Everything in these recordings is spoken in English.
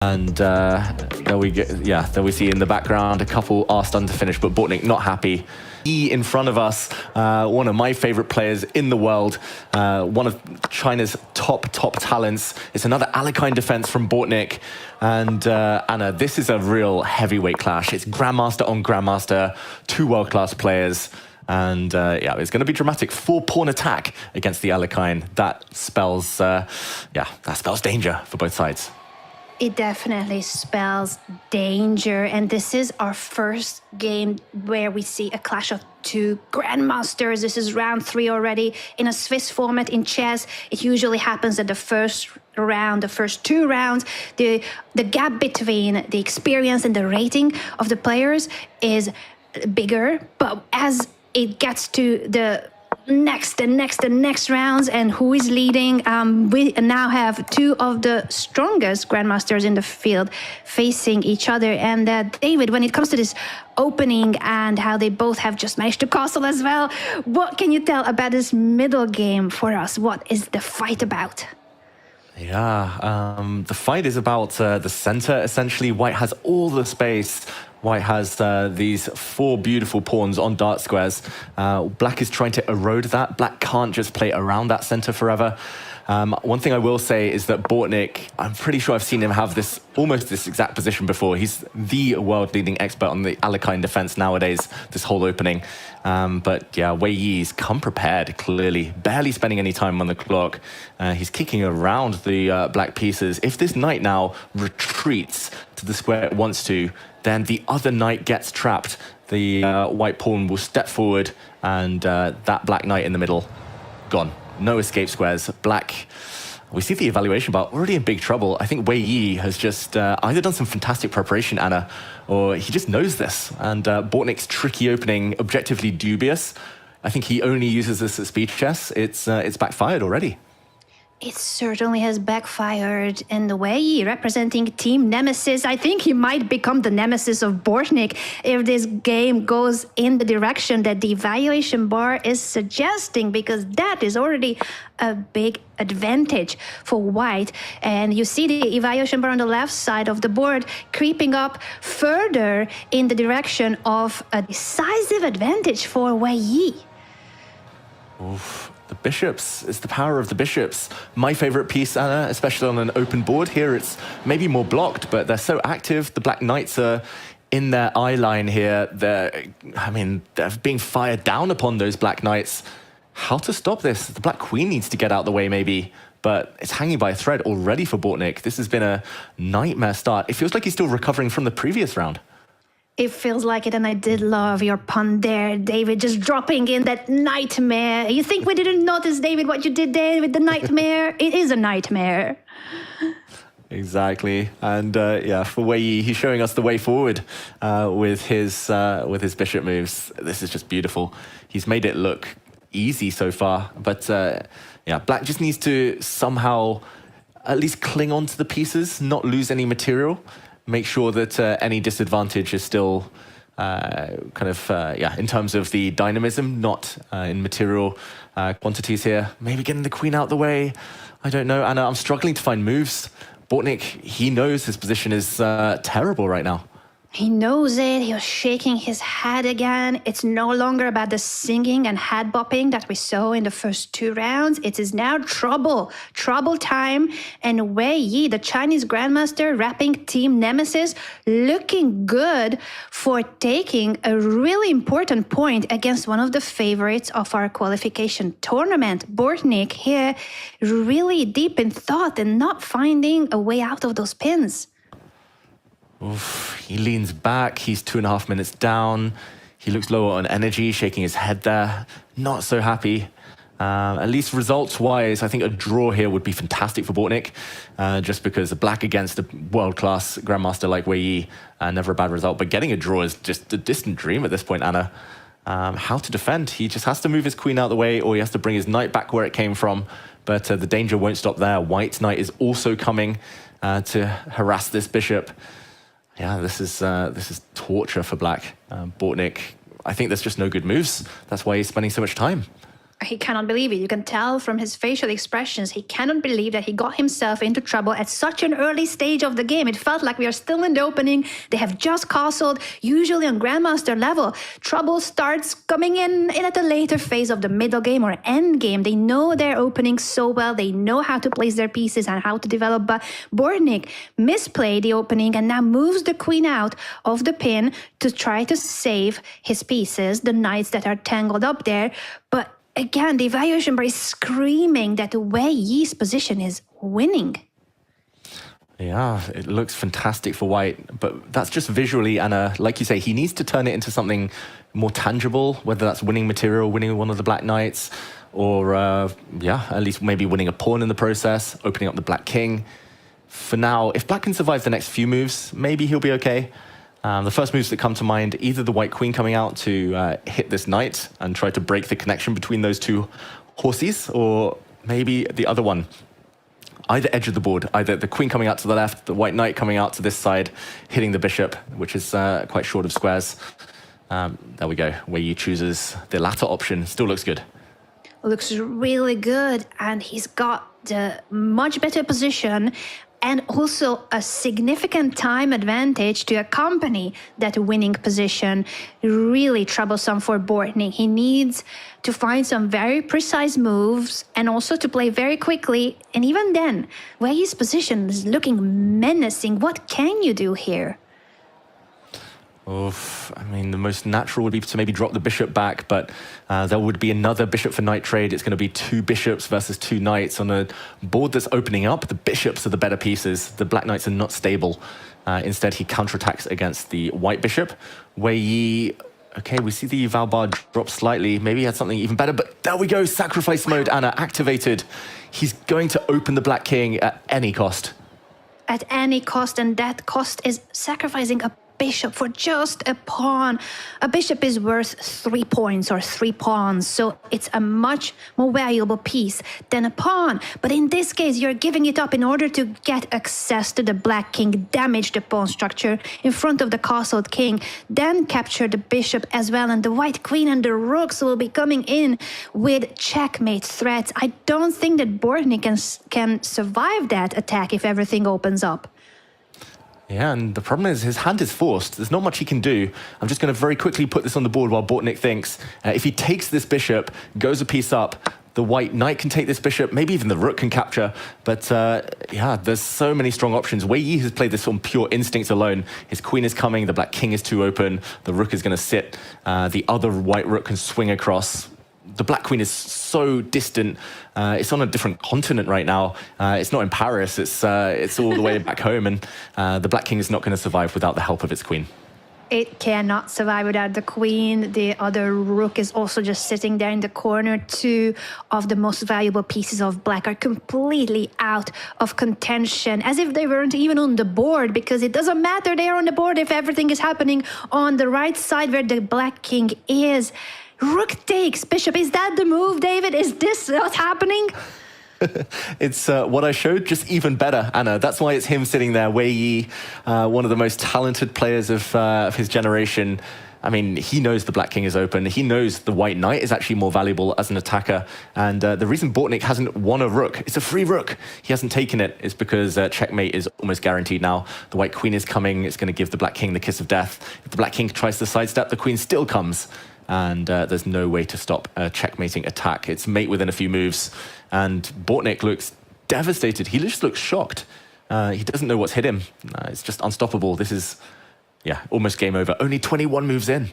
And there we go. Yeah, there we see in the background a couple are stunned to finish, but Bortnyk not happy. He in front of us, one of my favorite players in the world, one of China's top talents. It's another Alekhine defense from Bortnyk. And Anna, this is a real heavyweight clash. It's Grandmaster on Grandmaster, two world-class players. And yeah, it's going to be dramatic. 4-pawn attack against the Alekhine. That spells, that spells danger for both sides. It definitely spells danger, and this is our first game where we see a clash of two grandmasters. This is round 3 already. In a Swiss format in chess, it usually happens at the first round, the first 2 rounds. The gap between the experience and the rating of the players is bigger, but as it gets to the next rounds and who is leading, we now have 2 of the strongest grandmasters in the field facing each other. And David, when it comes to this opening and how they both have just managed to castle as well, what can you tell about this middle game for us? What is the fight about? Yeah, the fight is about the center, essentially. White has all the space. White has these 4 beautiful pawns on dart squares. Black is trying to erode that. Black can't just play around that center forever. One thing I will say is that Bortnyk, I'm pretty sure I've seen him have this almost this exact position before. He's the world-leading expert on the Alekhine defense nowadays, this whole opening. But yeah, Wei Yi's come prepared, clearly. Barely spending any time on the clock. He's kicking around the black pieces. If this knight now retreats to the square it wants to, then the other knight gets trapped. The white pawn will step forward, and that black knight in the middle, gone. No escape squares. Black, we see the evaluation bar already in big trouble. I think Wei Yi has just either done some fantastic preparation, Anna, or he just knows this. And Bortnyk's tricky opening, objectively dubious. I think he only uses this at speed chess. It's backfired already. It certainly has backfired in the way, representing Team Nemesis. I think he might become the nemesis of Bortnyk if this game goes in the direction that the evaluation bar is suggesting, because that is already a big advantage for White. And you see the evaluation bar on the left side of the board creeping up further in the direction of a decisive advantage for Wei Yi. Oof. The bishops, it's the power of the bishops. My favorite piece, Anna, especially on an open board here, it's maybe more blocked, but they're so active. The black knights are in their eye line here. They're being fired down upon those black knights. How to stop this? The black queen needs to get out the way maybe, but it's hanging by a thread already for Bortnyk. This has been a nightmare start. It feels like he's still recovering from the previous round. It feels like it, and I did love your pun there, David, just dropping in that nightmare. You think we didn't notice, David, what you did there with the nightmare? It is a nightmare. Exactly, and yeah, for Wei Yi, he's showing us the way forward with his bishop moves. This is just beautiful. He's made it look easy so far, but yeah, Black just needs to somehow at least cling on to the pieces, not lose any material. Make sure that any disadvantage is still in terms of the dynamism, not in material quantities here. Maybe getting the queen out the way. I don't know, Anna. I'm struggling to find moves. Bortnyk, he knows his position is terrible right now. He knows it. He was shaking his head again. It's no longer about the singing and head bopping that we saw in the first 2 rounds. It is now trouble time. And Wei Yi, the Chinese grandmaster, wrapping Team Nemesis, looking good for taking a really important point against one of the favorites of our qualification tournament. Bortnyk here really deep in thought and not finding a way out of those pins. Oof, he leans back, he's 2.5 minutes down. He looks lower on energy, shaking his head there. Not so happy. At least results-wise, I think a draw here would be fantastic for Bortnyk, just because a black against a world-class grandmaster like Wei Yi, never a bad result. But getting a draw is just a distant dream at this point, Anna. How to defend? He just has to move his queen out of the way, or he has to bring his knight back where it came from. But the danger won't stop there. White's knight is also coming to harass this bishop. Yeah, this is torture for Black. Bortnyk, I think there's just no good moves. That's why he's spending so much time. He cannot believe it. You can tell from his facial expressions, he cannot believe that he got himself into trouble at such an early stage of the game. It felt like we are still in the opening. They have just castled. Usually on Grandmaster level, trouble starts coming in at a later phase of the middle game or end game. They know their opening so well. They know how to place their pieces and how to develop. But Bortnyk misplayed the opening and now moves the queen out of the pin to try to save his pieces, the knights that are tangled up there. But again, the evaluation bar is screaming that Wei Yi's position is winning. Yeah, it looks fantastic for white, but that's just visually, and like you say, he needs to turn it into something more tangible, whether that's winning material, winning one of the black knights, or yeah, at least maybe winning a pawn in the process, opening up the black king. For now, if black can survive the next few moves, maybe he'll be okay. The first moves that come to mind, either the white queen coming out to hit this knight and try to break the connection between those two horses, or maybe the other one. Either edge of the board, either the queen coming out to the left, the white knight coming out to this side, hitting the bishop, which is quite short of squares. There we go, Wei Yi chooses the latter option. Still looks good. Looks really good, and he's got the much better position and also a significant time advantage to accompany that winning position. Really troublesome for Bortnyk. He needs to find some very precise moves and also to play very quickly. And even then, Wei Yi's position is looking menacing. What can you do here? Oof, I mean, the most natural would be to maybe drop the bishop back, but there would be another bishop for knight trade. It's going to be two bishops versus two knights on a board that's opening up. The bishops are the better pieces. The black knights are not stable. Instead, he counterattacks against the white bishop. Wei Yi, okay, we see the eval bar drop slightly. Maybe he had something even better, but there we go. Sacrifice mode, Anna, activated. He's going to open the black king at any cost. At any cost, and that cost is sacrificing a bishop for just a pawn. A bishop is worth 3 points or 3 pawns, so it's a much more valuable piece than a pawn. But in this case, you're giving it up in order to get access to the black king, damage the pawn structure in front of the castled king, then capture the bishop as well, and the white queen and the rooks will be coming in with checkmate threats. I don't think that Bortnyk can survive that attack if everything opens up. Yeah, and the problem is his hand is forced. There's not much he can do. I'm just going to very quickly put this on the board while Bortnyk thinks. If he takes this bishop, goes a piece up, the white knight can take this bishop, maybe even the rook can capture. But yeah, there's so many strong options. Wei Yi has played this on pure instinct alone. His queen is coming, the black king is too open, the rook is going to sit, the other white rook can swing across. The black queen is so distant. It's on a different continent right now. It's not in Paris. It's all the way back home, and the black king is not going to survive without the help of its queen. It cannot survive without the queen. The other rook is also just sitting there in the corner. Two of the most valuable pieces of black are completely out of contention, as if they weren't even on the board, because it doesn't matter they are on the board if everything is happening on the right side where the black king is. Rook takes bishop. Is that the move, David? Is this what's happening? It's what I showed, just even better, Anna. That's why it's him sitting there. Wei Yi, one of the most talented players of his generation. I mean, he knows the black king is open. He knows the white knight is actually more valuable as an attacker. And the reason Bortnyk hasn't won a rook, it's a free rook, he hasn't taken it, is because checkmate is almost guaranteed now. The white queen is coming. It's going to give the black king the kiss of death. If the black king tries to sidestep, the queen still comes. And there's no way to stop a checkmating attack. It's mate within a few moves. And Bortnyk looks devastated. He just looks shocked. He doesn't know what's hit him. It's just unstoppable. This is, yeah, almost game over. Only 21 moves in.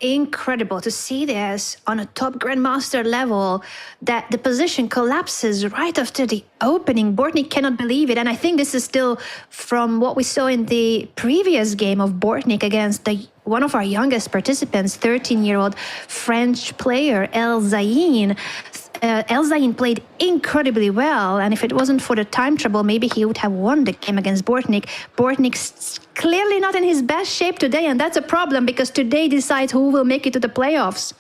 Incredible to see this on a top grandmaster level, that the position collapses right after the opening. Bortnyk cannot believe it, and I think this is still from what we saw in the previous game of Bortnyk against one of our youngest participants, 13-year-old French player El Zayin. El Zayin played incredibly well, and if it wasn't for the time trouble, maybe he would have won the game against Bortnyk. Bortnyk's clearly not in his best shape today, and that's a problem because today decides who will make it to the playoffs.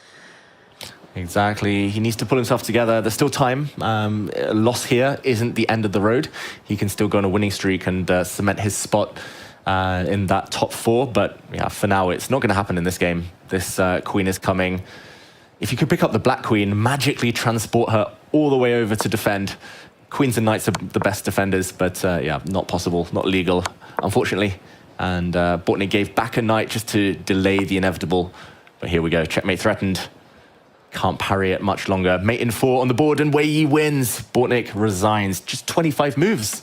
Exactly. He needs to pull himself together. There's still time. A loss here isn't the end of the road. He can still go on a winning streak and cement his spot in that top 4. But yeah, for now, it's not going to happen in this game. This queen is coming. if you could pick up the Black Queen, magically transport her all the way over to defend. Queens and Knights are the best defenders, but yeah, not possible, not legal, unfortunately. And Bortnyk gave back a knight just to delay the inevitable. But here we go, checkmate threatened. Can't parry it much longer. Mate in 4 on the board, and Wei Yi wins. Bortnyk resigns. Just 25 moves.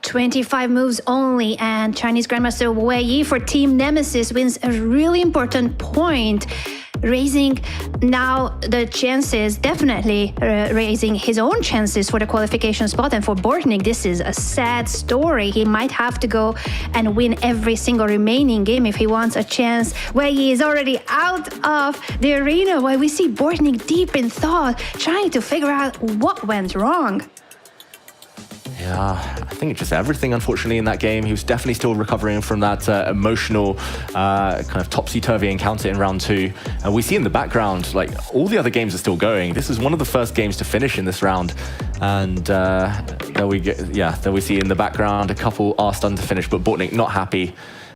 25 moves only, and Chinese Grandmaster Wei Yi for Team Nemesis wins a really important point, raising now the chances, definitely raising his own chances for the qualification spot. And for Bortnyk, this is a sad story. He might have to go and win every single remaining game if he wants a chance. Wei Yi is already out of the arena, while we see Bortnyk deep in thought, trying to figure out what went wrong. Yeah, I think just everything, unfortunately, in that game. He was definitely still recovering from that emotional kind of topsy-turvy encounter in round 2. And we see in the background, like, all the other games are still going. This is one of the first games to finish in this round. And there we see in the background, a couple are stunned to finish, but Bortnyk not happy.